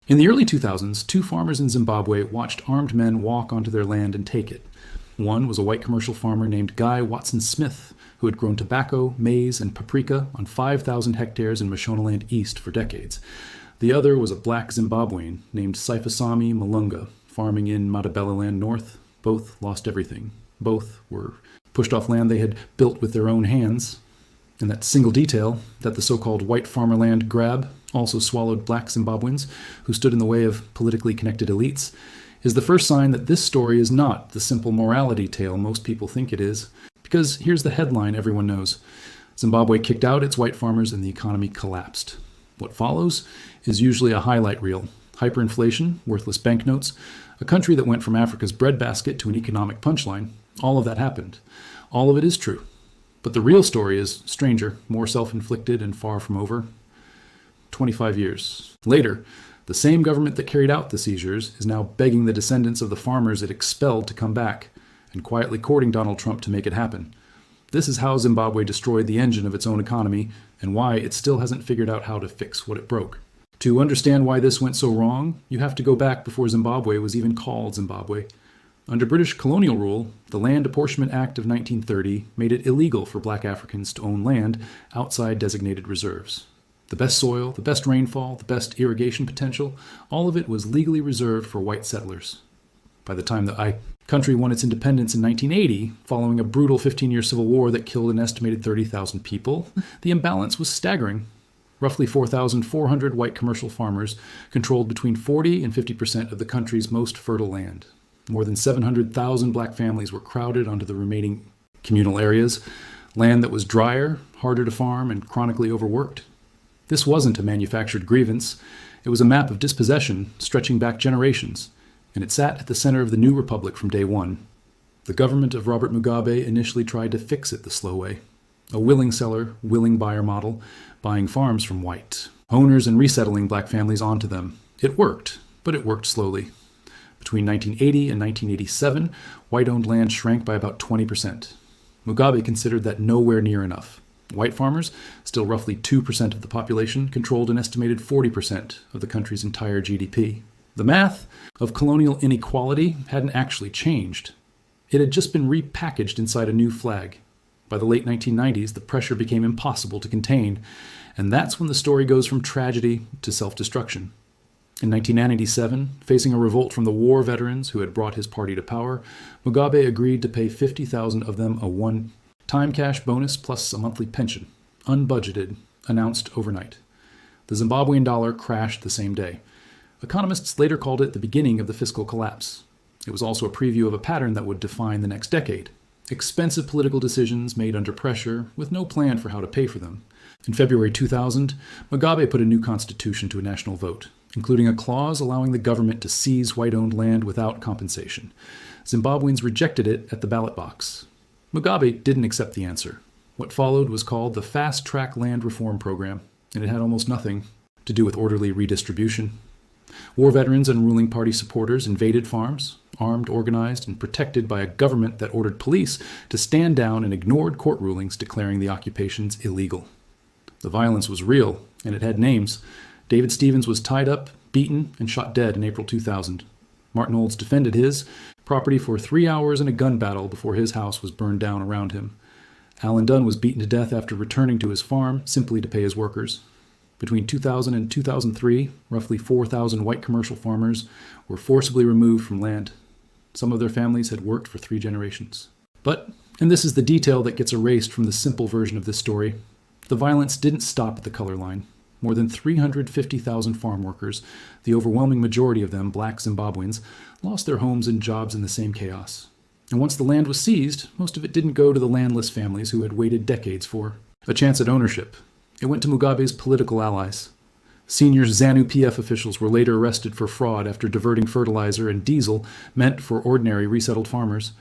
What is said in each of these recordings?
In the early 2000s, two farmers in Zimbabwe watched armed men walk onto their land and take it. One was a white commercial farmer named Guy Watson Smith, who had grown tobacco, maize, and paprika on 5,000 hectares in Mashonaland East for decades. The other was a black Zimbabwean named Sifasami Malunga, farming in Matabeleland North. Both lost everything. Both were pushed off land they had built with their own hands. And that single detail, that the so-called white farmerland grab also swallowed black Zimbabweans who stood in the way of politically connected elites, is the first sign that this story is not the simple morality tale most people think it is. Because here's the headline everyone knows. Zimbabwe kicked out its white farmers and the economy collapsed. What follows is usually a highlight reel. Hyperinflation, worthless banknotes, a country that went from Africa's breadbasket to an economic punchline. All of that happened. All of it is true. But the real story is stranger, more self-inflicted, and far from over. 25 years later, the same government that carried out the seizures is now begging the descendants of the farmers it expelled to come back, and quietly courting Donald Trump to make it happen. This is how Zimbabwe destroyed the engine of its own economy, and why it still hasn't figured out how to fix what it broke. To understand why this went so wrong, you have to go back before Zimbabwe was even called Zimbabwe. Under British colonial rule, the Land Apportionment Act of 1930 made it illegal for black Africans to own land outside designated reserves. The best soil, the best rainfall, the best irrigation potential, all of it was legally reserved for white settlers. By the time the country won its independence in 1980, following a brutal 15-year civil war that killed an estimated 30,000 people, the imbalance was staggering. Roughly 4,400 white commercial farmers controlled between 40 and 50% of the country's most fertile land. More than 700,000 black families were crowded onto the remaining communal areas, land that was drier, harder to farm, and chronically overworked. This wasn't a manufactured grievance. It was a map of dispossession stretching back generations, and it sat at the center of the new republic from day one. The government of Robert Mugabe initially tried to fix it the slow way. A willing seller, willing buyer model, buying farms from white owners and resettling black families onto them. It worked, but it worked slowly. Between 1980 and 1987, white-owned land shrank by about 20%. Mugabe considered that nowhere near enough. White farmers, still roughly 2% of the population, controlled an estimated 40% of the country's entire GDP. The math of colonial inequality hadn't actually changed. It had just been repackaged inside a new flag. By the late 1990s, the pressure became impossible to contain, and that's when the story goes from tragedy to self-destruction. In 1997, facing a revolt from the war veterans who had brought his party to power, Mugabe agreed to pay 50,000 of them a one-time cash bonus plus a monthly pension, unbudgeted, announced overnight. The Zimbabwean dollar crashed the same day. Economists later called it the beginning of the fiscal collapse. It was also a preview of a pattern that would define the next decade. Expensive political decisions made under pressure with no plan for how to pay for them. In February 2000, Mugabe put a new constitution to a national vote, including a clause allowing the government to seize white-owned land without compensation. Zimbabweans rejected it at the ballot box. Mugabe didn't accept the answer. What followed was called the Fast-Track Land Reform Program, and it had almost nothing to do with orderly redistribution. War veterans and ruling party supporters invaded farms, armed, organized, and protected by a government that ordered police to stand down and ignored court rulings declaring the occupations illegal. The violence was real, and it had names. David Stevens was tied up, beaten, and shot dead in April 2000. Martin Olds defended his property for 3 hours in a gun battle before his house was burned down around him. Alan Dunn was beaten to death after returning to his farm simply to pay his workers. Between 2000 and 2003, roughly 4,000 white commercial farmers were forcibly removed from land. Some of their families had worked for 3 generations. But, and this is the detail that gets erased from the simple version of this story, the violence didn't stop at the color line. More than 350,000 farm workers, the overwhelming majority of them black Zimbabweans, lost their homes and jobs in the same chaos. And once the land was seized, most of it didn't go to the landless families who had waited decades for a chance at ownership. It went to Mugabe's political allies. Senior ZANU-PF officials were later arrested for fraud after diverting fertilizer and diesel meant for ordinary resettled farmers.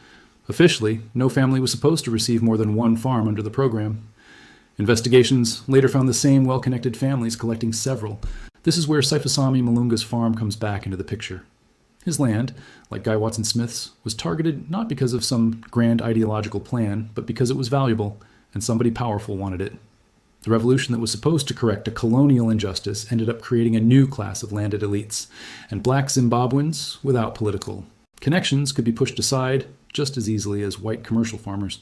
Officially, no family was supposed to receive more than 1 farm under the program. Investigations later found the same well-connected families collecting several. This is where Sifasami Malunga's farm comes back into the picture. His land, like Guy Watson Smith's, was targeted not because of some grand ideological plan, but because it was valuable, and somebody powerful wanted it. The revolution that was supposed to correct a colonial injustice ended up creating a new class of landed elites, and black Zimbabweans without political connections could be pushed aside just as easily as white commercial farmers.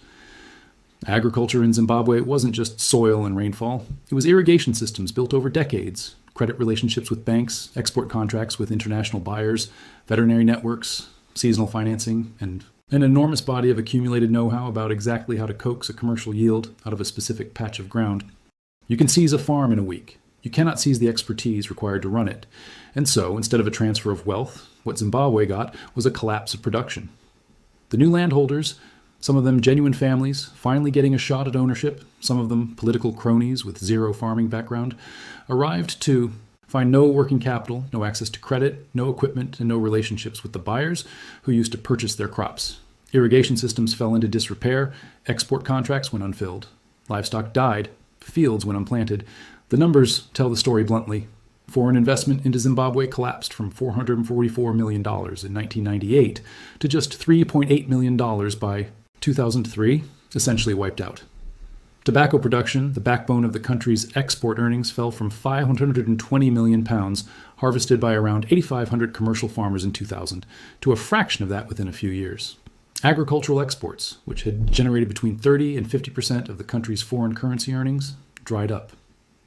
Agriculture in Zimbabwe wasn't just soil and rainfall. It was irrigation systems built over decades, credit relationships with banks, export contracts with international buyers, veterinary networks, seasonal financing, and an enormous body of accumulated know-how about exactly how to coax a commercial yield out of a specific patch of ground. You can seize a farm in a week. You cannot seize the expertise required to run it. And so, instead of a transfer of wealth, what Zimbabwe got was a collapse of production. The new landholders, some of them genuine families, finally getting a shot at ownership, some of them political cronies with zero farming background, arrived to find no working capital, no access to credit, no equipment, and no relationships with the buyers who used to purchase their crops. Irrigation systems fell into disrepair, export contracts went unfilled, livestock died, fields went unplanted. The numbers tell the story bluntly. Foreign investment into Zimbabwe collapsed from $444 million in 1998 to just $3.8 million by 2003, essentially wiped out. Tobacco production, the backbone of the country's export earnings, fell from 520 million pounds, harvested by around 8,500 commercial farmers in 2000, to a fraction of that within a few years. Agricultural exports, which had generated between 30 and 50% of the country's foreign currency earnings, dried up.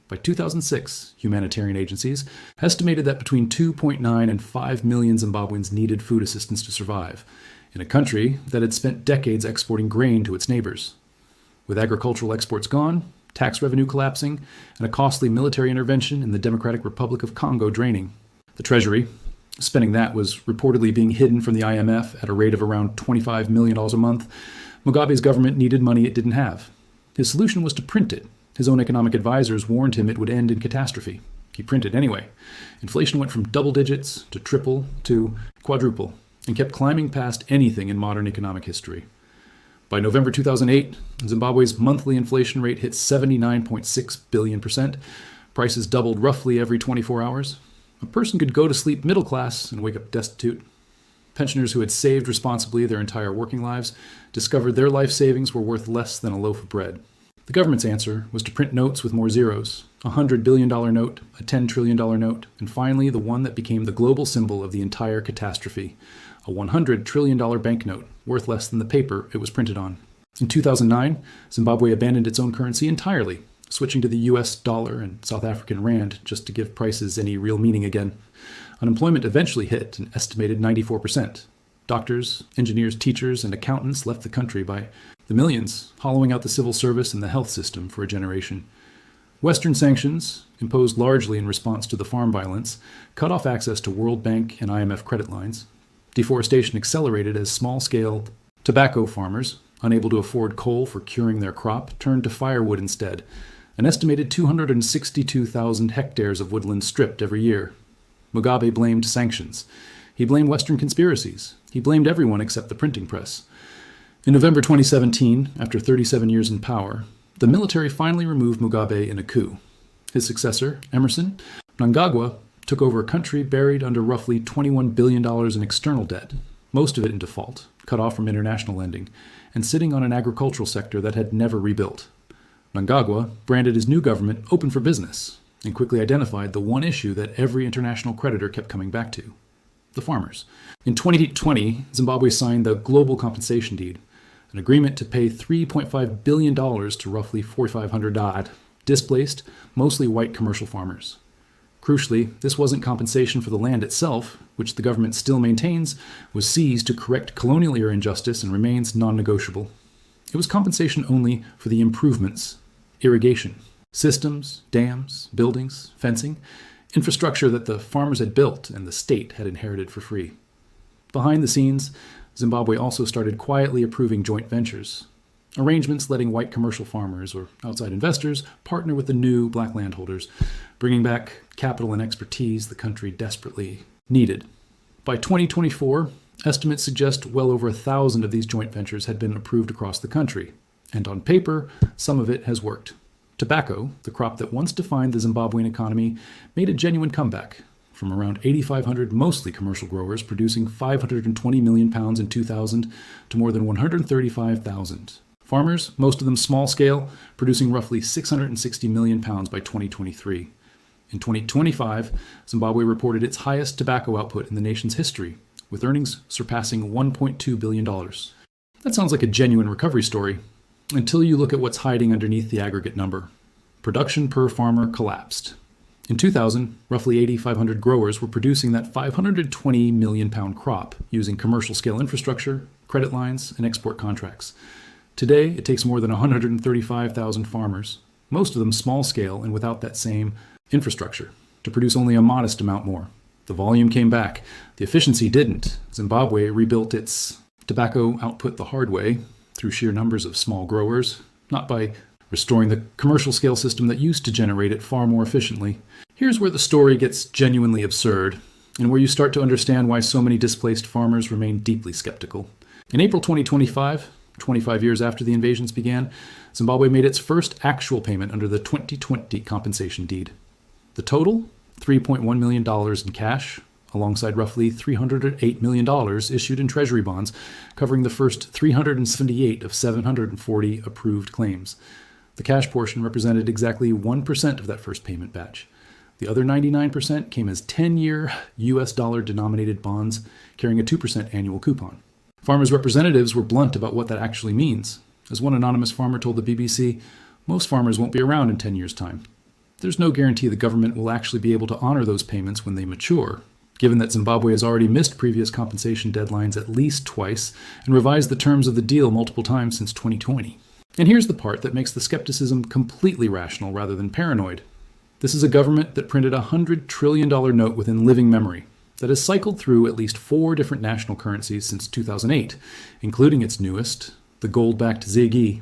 By 2006, humanitarian agencies estimated that between 2.9 and 5 million Zimbabweans needed food assistance to survive, in a country that had spent decades exporting grain to its neighbors. With agricultural exports gone, tax revenue collapsing, and a costly military intervention in the Democratic Republic of Congo draining, the Treasury, spending that was reportedly being hidden from the IMF at a rate of around $25 million a month, Mugabe's government needed money it didn't have. His solution was to print it. His own economic advisors warned him it would end in catastrophe. He printed anyway. Inflation went from double digits to triple to quadruple, and kept climbing past anything in modern economic history. By November 2008, Zimbabwe's monthly inflation rate hit 79.6 billion %. Prices doubled roughly every 24 hours. A person could go to sleep middle class and wake up destitute. Pensioners who had saved responsibly their entire working lives discovered their life savings were worth less than a loaf of bread. The government's answer was to print notes with more zeros, a $100 billion note, a $10 trillion note, and finally the one that became the global symbol of the entire catastrophe, a $100 trillion banknote, worth less than the paper it was printed on. In 2009, Zimbabwe abandoned its own currency entirely, switching to the US dollar and South African rand just to give prices any real meaning again. Unemployment eventually hit an estimated 94%. Doctors, engineers, teachers, and accountants left the country by the millions, hollowing out the civil service and the health system for a generation. Western sanctions, imposed largely in response to the farm violence, cut off access to World Bank and IMF credit lines. Deforestation accelerated as small-scale tobacco farmers, unable to afford coal for curing their crop, turned to firewood instead. An estimated 262,000 hectares of woodland stripped every year. Mugabe blamed sanctions. He blamed Western conspiracies. He blamed everyone except the printing press. In November 2017, after 37 years in power, the military finally removed Mugabe in a coup. His successor, Emerson Mnangagwa, took over a country buried under roughly $21 billion in external debt, most of it in default, cut off from international lending, and sitting on an agricultural sector that had never rebuilt. Mnangagwa branded his new government open for business and quickly identified the one issue that every international creditor kept coming back to: the farmers. In 2020, Zimbabwe signed the Global Compensation Deed, an agreement to pay $3.5 billion to roughly 4,500 odd displaced, mostly white commercial farmers. Crucially, this wasn't compensation for the land itself, which the government still maintains was seized to correct colonial-era injustice and remains non-negotiable. It was compensation only for the improvements: irrigation, systems, dams, buildings, fencing, infrastructure that the farmers had built and the state had inherited for free. Behind the scenes, Zimbabwe also started quietly approving joint ventures, arrangements letting white commercial farmers or outside investors partner with the new black landholders, bringing back capital and expertise the country desperately needed. By 2024, estimates suggest well over 1,000 of these joint ventures had been approved across the country, and on paper, some of it has worked. Tobacco, the crop that once defined the Zimbabwean economy, made a genuine comeback, from around 8,500 mostly commercial growers producing 520 million pounds in 2000 to more than 135,000. Farmers, most of them small scale, producing roughly 660 million pounds by 2023. In 2025, Zimbabwe reported its highest tobacco output in the nation's history, with earnings surpassing $1.2 billion. That sounds like a genuine recovery story, until you look at what's hiding underneath the aggregate number. Production per farmer collapsed. In 2000, roughly 8,500 growers were producing that 520 million pound crop using commercial scale infrastructure, credit lines, and export contracts. Today, it takes more than 135,000 farmers, most of them small scale and without that same infrastructure, to produce only a modest amount more. The volume came back. The efficiency didn't. Zimbabwe rebuilt its tobacco output the hard way through sheer numbers of small growers, not by restoring the commercial scale system that used to generate it far more efficiently. Here's where the story gets genuinely absurd, and where you start to understand why so many displaced farmers remain deeply skeptical. In April 2025, 25 years after the invasions began, Zimbabwe made its first actual payment under the 2020 compensation deed. The total? $3.1 million in cash, alongside roughly $308 million issued in treasury bonds, covering the first 378 of 740 approved claims. The cash portion represented exactly 1% of that first payment batch. The other 99% came as 10-year US dollar denominated bonds carrying a 2% annual coupon. Farmers' representatives were blunt about what that actually means. As one anonymous farmer told the BBC, most farmers won't be around in 10 years' time. There's no guarantee the government will actually be able to honor those payments when they mature, given that Zimbabwe has already missed previous compensation deadlines at least twice and revised the terms of the deal multiple times since 2020. And here's the part that makes the skepticism completely rational rather than paranoid. This is a government that printed a $100 trillion note within living memory, that has cycled through at least 4 different national currencies since 2008, including its newest, the gold-backed ZiG,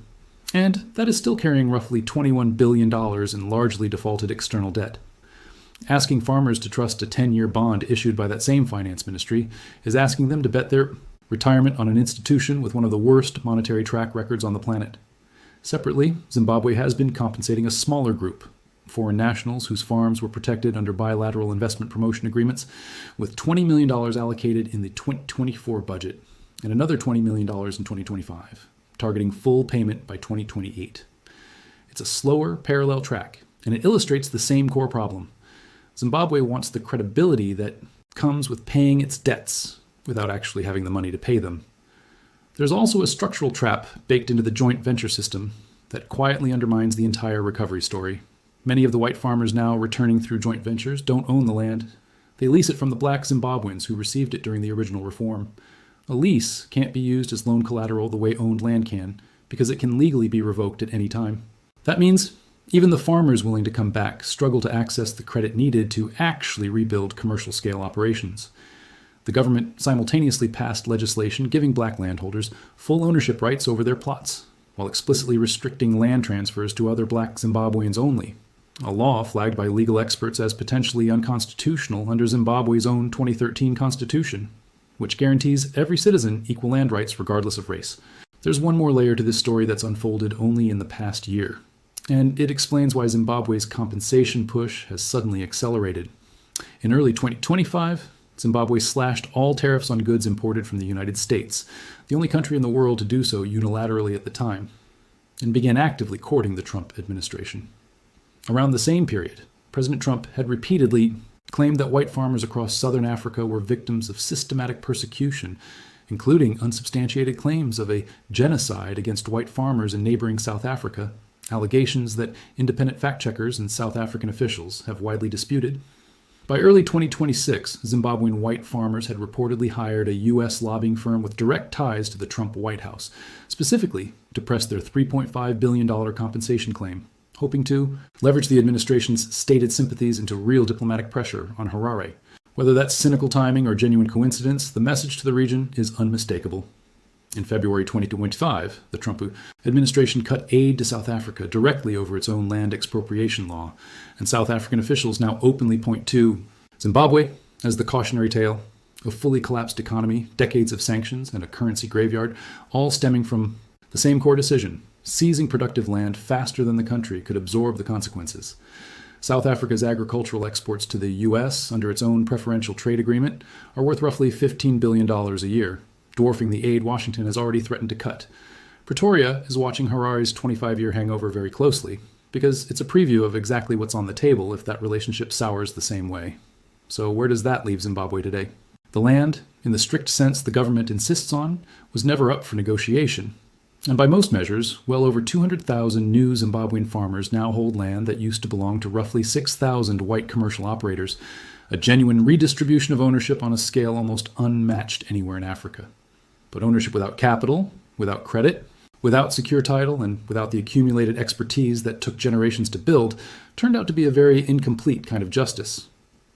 and that is still carrying roughly $21 billion in largely defaulted external debt. Asking farmers to trust a 10-year bond issued by that same finance ministry is asking them to bet their retirement on an institution with one of the worst monetary track records on the planet. Separately, Zimbabwe has been compensating a smaller group, foreign nationals whose farms were protected under bilateral investment promotion agreements, with $20 million allocated in the 2024 budget and another $20 million in 2025, targeting full payment by 2028. It's a slower, parallel track, and it illustrates the same core problem. Zimbabwe wants the credibility that comes with paying its debts without actually having the money to pay them. There's also a structural trap baked into the joint venture system that quietly undermines the entire recovery story. Many of the white farmers now returning through joint ventures don't own the land. They lease it from the black Zimbabweans who received it during the original reform. A lease can't be used as loan collateral the way owned land can, because it can legally be revoked at any time. That means even the farmers willing to come back struggle to access the credit needed to actually rebuild commercial-scale operations. The government simultaneously passed legislation giving black landholders full ownership rights over their plots, while explicitly restricting land transfers to other black Zimbabweans only, a law flagged by legal experts as potentially unconstitutional under Zimbabwe's own 2013 constitution, which guarantees every citizen equal land rights regardless of race. There's one more layer to this story that's unfolded only in the past year, and it explains why Zimbabwe's compensation push has suddenly accelerated. In early 2025, Zimbabwe slashed all tariffs on goods imported from the United States, the only country in the world to do so unilaterally at the time, and began actively courting the Trump administration. Around the same period, President Trump had repeatedly claimed that white farmers across southern Africa were victims of systematic persecution, including unsubstantiated claims of a genocide against white farmers in neighboring South Africa, allegations that independent fact-checkers and South African officials have widely disputed. By early 2026, Zimbabwean white farmers had reportedly hired a U.S. lobbying firm with direct ties to the Trump White House, specifically to press their $3.5 billion compensation claim, hoping to leverage the administration's stated sympathies into real diplomatic pressure on Harare. Whether that's cynical timing or genuine coincidence, the message to the region is unmistakable. In February 2025, the Trump administration cut aid to South Africa directly over its own land expropriation law, and South African officials now openly point to Zimbabwe as the cautionary tale, a fully collapsed economy, decades of sanctions, and a currency graveyard, all stemming from the same core decision: seizing productive land faster than the country could absorb the consequences. South Africa's agricultural exports to the U.S. under its own preferential trade agreement are worth roughly $15 billion a year, dwarfing the aid Washington has already threatened to cut. Pretoria is watching Harari's 25-year hangover very closely, because it's a preview of exactly what's on the table if that relationship sours the same way. So where does that leave Zimbabwe today? The land, in the strict sense the government insists on, was never up for negotiation. And by most measures, well over 200,000 new Zimbabwean farmers now hold land that used to belong to roughly 6,000 white commercial operators, a genuine redistribution of ownership on a scale almost unmatched anywhere in Africa. But ownership without capital, without credit, without secure title, and without the accumulated expertise that took generations to build, turned out to be a very incomplete kind of justice.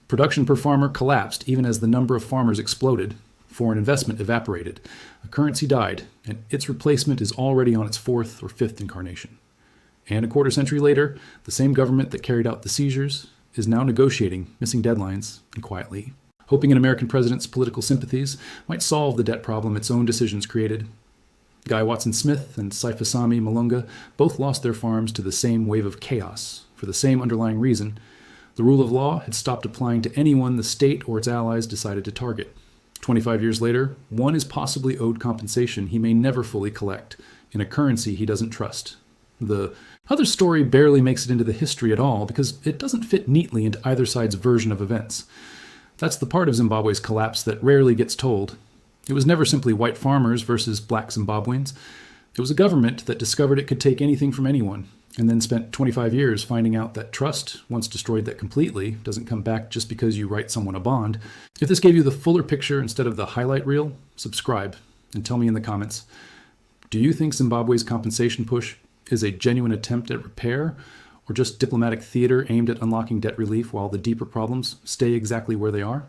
Production per farmer collapsed even as the number of farmers exploded. Foreign investment evaporated. A currency died, and its replacement is already on its fourth or fifth incarnation. And a quarter century later, the same government that carried out the seizures is now negotiating, missing deadlines, and quietly, hoping an American president's political sympathies might solve the debt problem its own decisions created. Guy Watson Smith and Saifasami Malunga both lost their farms to the same wave of chaos, for the same underlying reason. The rule of law had stopped applying to anyone the state or its allies decided to target. 25 years later, one is possibly owed compensation he may never fully collect, in a currency he doesn't trust. The other story barely makes it into the history at all because it doesn't fit neatly into either side's version of events. That's the part of Zimbabwe's collapse that rarely gets told. It was never simply white farmers versus black Zimbabweans. It was a government that discovered it could take anything from anyone, and then spent 25 years finding out that trust, once destroyed that completely, doesn't come back just because you write someone a bond. If this gave you the fuller picture instead of the highlight reel, subscribe and tell me in the comments. Do you think Zimbabwe's compensation push is a genuine attempt at repair, or just diplomatic theater aimed at unlocking debt relief while the deeper problems stay exactly where they are?